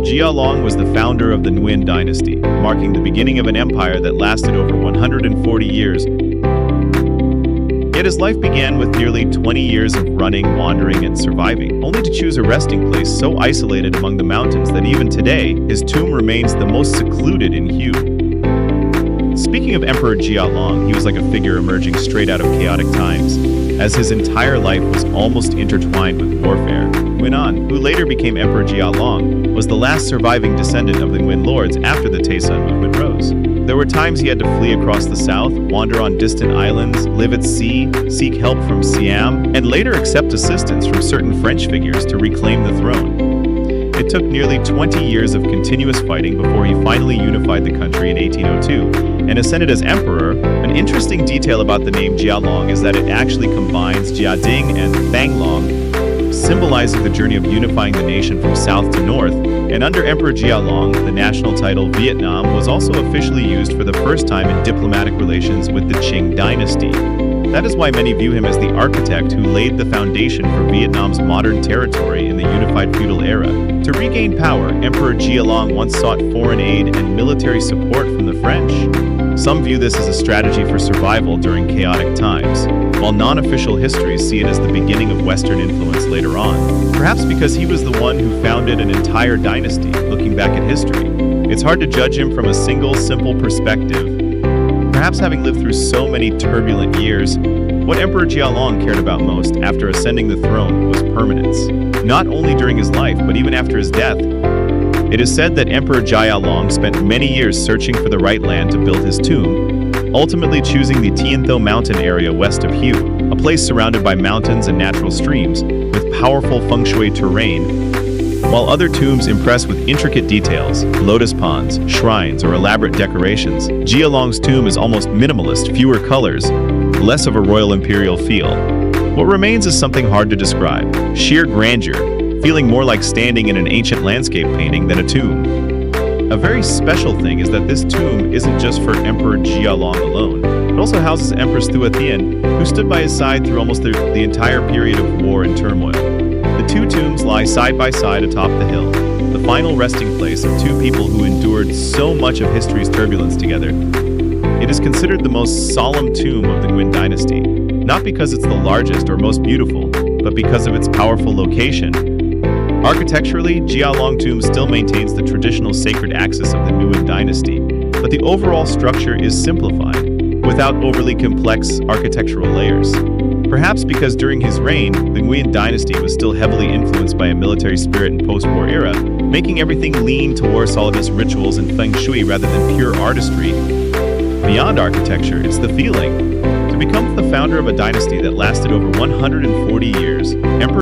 Gia Long was the founder of the Nguyen dynasty, marking the beginning of an empire that lasted over 140 years. Yet his life began with nearly 20 years of running, wandering, and surviving, only to choose a resting place so isolated among the mountains that even today, his tomb remains the most secluded in hue. Speaking of Emperor Gia Long, he was like a figure emerging straight out of chaotic times, as his entire life was almost intertwined with warfare. Nguyễn, who later became Emperor Gia Long, was the last surviving descendant of the Nguyen lords after the Tay-Son movement rose. There were times he had to flee across the south, wander on distant islands, live at sea, seek help from Siam, and later accept assistance from certain French figures to reclaim the throne. It took nearly 20 years of continuous fighting before he finally unified the country in 1802 and ascended as emperor. An interesting detail about the name Gia Long is that it actually combines Gia Ding and Feng Long, symbolizing the journey of unifying the nation from south to north. And under Emperor Gia Long, the national title Vietnam was also officially used for the first time in diplomatic relations with the Qing dynasty. That is why many view him as the architect who laid the foundation for Vietnam's modern territory in the unified feudal era. To regain power, Emperor Gia Long once sought foreign aid and military support from the French. Some view this as a strategy for survival during chaotic times, while non-official histories see it as the beginning of Western influence later on. Perhaps because he was the one who founded an entire dynasty, looking back at history. It's hard to judge him from a single, simple perspective. Perhaps having lived through so many turbulent years, what Emperor Gia Long cared about most after ascending the throne was permanence. Not only during his life, but even after his death. It is said that Emperor Gia Long spent many years searching for the right land to build his tomb, ultimately choosing the Thiên Thọ mountain area west of Hue, a place surrounded by mountains and natural streams, with powerful feng shui terrain. While other tombs impress with intricate details, lotus ponds, shrines, or elaborate decorations, Gia Long's tomb is almost minimalist, fewer colors, less of a royal imperial feel. What remains is something hard to describe: sheer grandeur, feeling more like standing in an ancient landscape painting than a tomb. A very special thing is that this tomb isn't just for Emperor Gia Long alone. It also houses Empress Thua Thien, who stood by his side through almost the entire period of war and turmoil. The two tombs lie side by side atop the hill, the final resting place of two people who endured so much of history's turbulence together. It is considered the most solemn tomb of the Nguyen dynasty, not because it's the largest or most beautiful, but because of its powerful location. Architecturally, Gia Long tomb still maintains the traditional sacred axis of the Nguyen dynasty, but the overall structure is simplified, without overly complex architectural layers. Perhaps because during his reign, the Nguyen dynasty was still heavily influenced by a military spirit in post-war era, making everything lean towards solidus rituals and feng shui rather than pure artistry. Beyond architecture, it's the feeling. To become the founder of a dynasty that lasted over 140 years, Emperor